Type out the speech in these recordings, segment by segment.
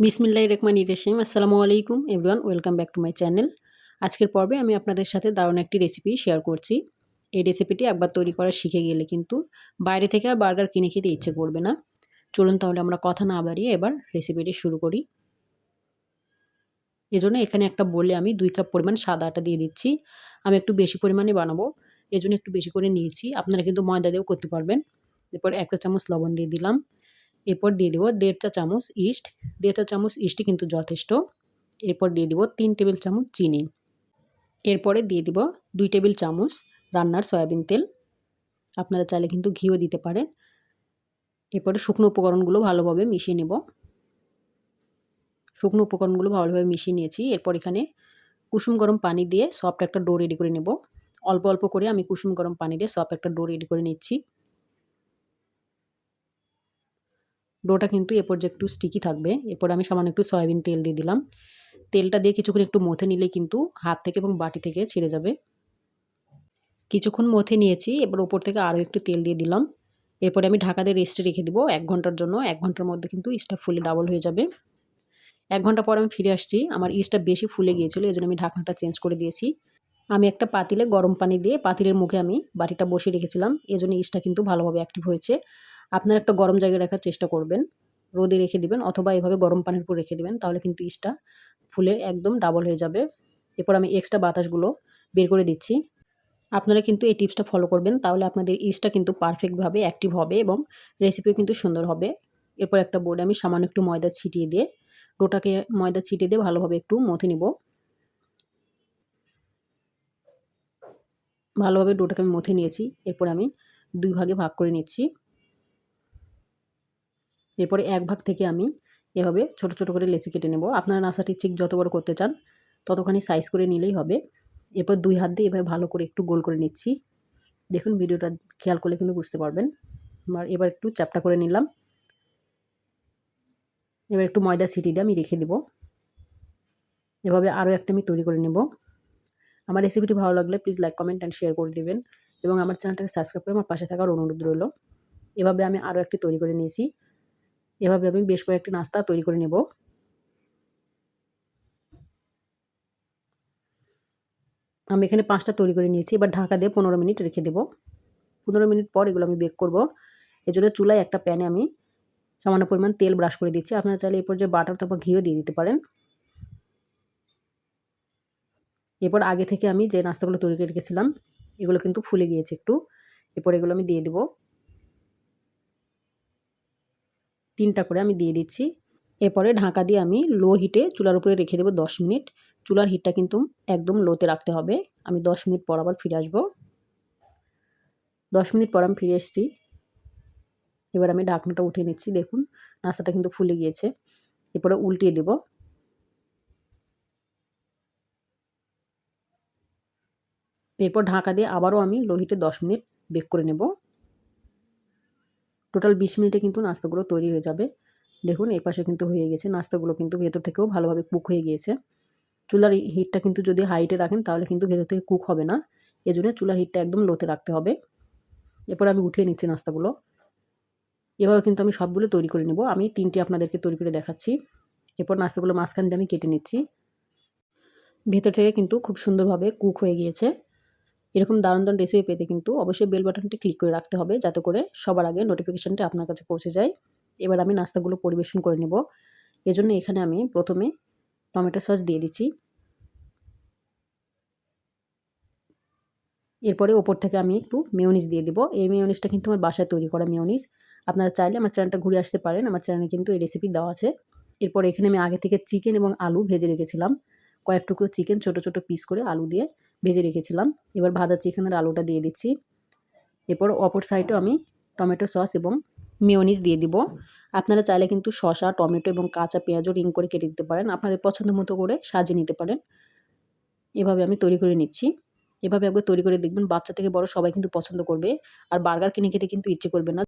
বিসমিল্লাহির রহমানির রহিম। আসসালামু আলাইকুম everyone, welcome back to my channel. আজকের পর্বে আমি আপনাদের সাথে দারুণ একটি রেসিপি শেয়ার করছি। এই রেসিপিটি একবার তৈরি করা শিখে গেলে কিন্তু বাইরে থেকে আর বার্গার কিনে খেতে ইচ্ছে করবে না। চলুন তাহলে আমরা কথা না বাড়িয়ে এবার রেসিপিটি শুরু করি। এজন্য এখানে একটা বোলে আমি 2 কাপ পরিমাণ সাদা আটা দিয়ে দিচ্ছি। আমি একটু বেশি পরিমাণে বানাবো, এজন্য একটু বেশি করে নিয়েছি। আপনারা কিন্তু ময়দা দিয়েও করতে পারবেন। এরপর 1 চা চামচ লবণ দিয়ে দিলাম। এরপর দিয়ে দেব 1.5 চা চামচ ইস্ট। 1.5 চা চামচ ইস্টই কিন্তু যথেষ্ট। এরপর দিয়ে দিব 3 টেবিল চামচ চিনি। এরপরে দিয়ে দিব 2 টেবিল চামচ রান্নার সয়াবিন তেল। আপনারা চাইলে কিন্তু ঘিও দিতে পারেন। এরপরে শুকনো উপকরণগুলো ভালোভাবে মিশিয়ে নেব। শুকনো উপকরণগুলো ভালোভাবে মিশিয়ে নিয়েছি। এরপর এখানে কুসুম গরম পানি দিয়ে সফট একটা ডো রেডি করে নেব। অল্প অল্প করে আমি কুসুম গরম পানি দিয়ে সফট একটা ডো রেডি করে নিচ্ছি। ডোটা কিন্তু এ পর্যায়ে একটু স্টিকি থাকবে। এরপর আমি সামান্য একটু সয়াবিন তেল দিয়ে দিলাম। তেলটা দিয়ে কিছুক্ষণ একটু মথে নিলেই কিন্তু হাত থেকে এবং বাটি থেকে ছেড়ে যাবে। কিছুক্ষণ মথে নিয়েছি। এবার উপর থেকে আরও একটু তেল দিয়ে দিলাম। এরপরে আমি ঢাকা দিয়ে রেস্টে রেখে দিব 1 ঘন্টার জন্য। 1 ঘন্টার মধ্যে কিন্তু ইস্টটা ফুলে ডাবল হয়ে যাবে। 1 ঘন্টা পর আমি ফিরে আসছি। আমার ইস্টটা বেশি ফুলে গিয়েছিল, এজন্য আমি ঢাকনাটা চেঞ্জ করে দিয়েছি। আমি একটা পাতিলে গরম পানি দিয়ে পাতিলের মুখে আমি বাটিটা বসিয়ে রেখেছিলাম। এজন্য ইস্টটা কিন্তু ভালোভাবে অ্যাক্টিভ হয়েছে। আপনারা একটা গরম জায়গায় রাখার চেষ্টা করবেন। রোদে রেখে দিবেন অথবা এভাবে গরম পানির উপর রেখে দিবেন, তাহলে কিন্তু ইস্টটা ফুলে একদম ডাবল হয়ে যাবে। এরপর আমি এক্সট্রা বাতাসগুলো বের করে দিচ্ছি। আপনারা কিন্তু এই টিপসটা ফলো করবেন, তাহলে আপনাদের ইস্টটা কিন্তু পারফেক্টভাবে অ্যাক্টিভ হবে এবং রেসিপিও কিন্তু সুন্দর হবে। এরপর একটা বোর্ডে আমি সামান্য একটু ময়দা ছিটিয়ে দিয়ে ডোটাকে ময়দা ছিটিয়ে দিয়ে ভালোভাবে একটু মথে নিব। ভালোভাবে ডোটাকে আমি মথে নিয়েছি। এরপর আমি 2 ভাগে ভাগ করে নিচ্ছি। এরপরে 1 ভাগ থেকে আমি এভাবে ছোট ছোট করে লেচি কেটে নেব। আপনারা নাস্তাটি ঠিক যত বড় করতে চান ততখানি সাইজ করে নিলেই হবে। এরপর 2 হাত দিয়ে এভাবে ভালো করে একটু গোল করে নিচ্ছি। দেখুন, ভিডিওটা খেয়াল করলে কিন্তু বুঝতে পারবেন। এবার একটু চ্যাপ্টা করে নিলাম। এবার একটু ময়দা ছিটিয়ে দিয়ে আমি রেখে দেব। এভাবে আরও একটা আমি তৈরি করে নেব। আমার রেসিপিটি ভালো লাগলে please like, comment and share করে দিবেন এবং আমার চ্যানেলটাকে সাবস্ক্রাইব করে আমার পাশে থাকার অনুরোধ রইল। এভাবে আমি আরও একটি তৈরি করে নিয়েছি। এভাবে আমি বেশ কয়েকটি নাস্তা তৈরি করে নেব। আমি এখানে 5টা তৈরি করে নিয়েছি। এবার ঢাকা দিয়ে 15 মিনিট রেখে দেব। 15 মিনিট পর এগুলো আমি বেক করব। এজন্য চুলায় একটা প্যানে আমি সামান্য পরিমাণ তেল ব্রাশ করে দিচ্ছি। আপনারা চাইলে এই পর্যায়ে বাটার অথবা ঘিও দিয়ে দিতে পারেন। এরপর আগে থেকে আমি যে নাস্তাগুলো তৈরি করে রেখেছিলাম এগুলো কিন্তু ফুলে গিয়েছে একটু। এরপর এগুলো আমি দিয়ে দেব। 3টা করে আমি দিয়ে দিচ্ছি। এরপরে ঢাকা দিয়ে আমি লো হিটে চুলার উপরে রেখে দেব 10 মিনিট। চুলার হিটটা কিন্তু একদম লোতে রাখতে হবে। আমি 10 মিনিট পর আবার ফিরে আসব। 10 মিনিট পর আমি ফিরে এসেছি। এবার আমি ঢাকনাটা উঠিয়ে নিচ্ছি। দেখুন, নাস্তাটা কিন্তু ফুলে গিয়েছে। এরপরে উল্টিয়ে দেব। এরপর ঢাকা দিয়ে আবারও আমি লো হিটে 10 মিনিট বেক করে নেব। টোটাল 20 মিনিটে কিন্তু নাস্তাগুলো তৈরি হয়ে যাবে। দেখুন, এই পাশে কিন্তু হয়ে গেছে। নাস্তাগুলো কিন্তু ভেতর থেকেও ভালোভাবে কুক হয়ে গিয়েছে। চুলার হিটটা কিন্তু যদি হাইটে রাখেন তাহলে কিন্তু ভেতর থেকে কুক হবে না। এজন্য চুলার হিটটা একদম লোতে রাখতে হবে। এরপর আমি উঠিয়ে নিচ্ছি নাস্তাগুলো। এভাবে কিন্তু আমি সবগুলো তৈরি করে নেব। আমি 3টি আপনাদেরকে তৈরি করে দেখাচ্ছি। এরপর নাস্তাগুলো মাঝখান দিয়ে আমি কেটে নিচ্ছি। ভেতর থেকে কিন্তু খুব সুন্দরভাবে কুক হয়ে গিয়েছে। এরকম দারুণ দারুণ রেসিপি পেতে কিন্তু অবশ্যই বেল বাটনটি ক্লিক করে রাখতে হবে, যাতে করে সবার আগে নোটিফিকেশনটি আপনার কাছে পৌঁছে যায়। এবার আমি নাস্তাগুলো পরিবেশন করে নেব। এজন্য এখানে আমি প্রথমে টমেটো সস দিয়ে দিচ্ছি। এরপরে ওপর থেকে আমি একটু মেয়োনিজ দিয়ে দেব। এই মেয়োনিজটা কিন্তু আমার বাসায় তৈরি করা মেয়োনিজ। আপনারা চাইলে আমার চ্যানেলটা ঘুরে আসতে পারেন। আমার চ্যানেলে কিন্তু এই রেসিপি দেওয়া আছে। এরপর এখানে আমি আগে থেকে চিকেন এবং আলু ভেজে রেখেছিলাম। কয়েক টুকরো চিকেন ছোট ছোট পিস করে আলু দিয়ে ভেজে রেখেছিলাম। এবার ভাজা চিকেনের আলুটা দিয়ে দিচ্ছি। এরপর অপর সাইডেও আমি টমেটো সস এবং মেয়োনিজ দিয়ে দিব। আপনারা চাইলে কিন্তু শসা, টমেটো এবং কাঁচা পেঁয়াজও রিং করে কেটে দিতে পারেন। আপনাদের পছন্দ মতো করে সাজিয়ে নিতে পারেন। এভাবে আমি তৈরি করে নিচ্ছি। এভাবে একবার তৈরি করে দেখবেন, বাচ্চা থেকে বড় সবাই কিন্তু পছন্দ করবে। আর বার্গার কিনে খেতে কিন্তু ইচ্ছে করবে না।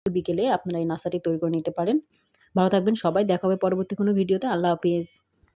বিকেলে আপনারা এই নাস্তাটি তৈরি করে নিতে পারেন। ভালো থাকবেন সবাই। দেখা হবে পরবর্তী কোনো ভিডিওতে। আল্লাহ হাফেজ।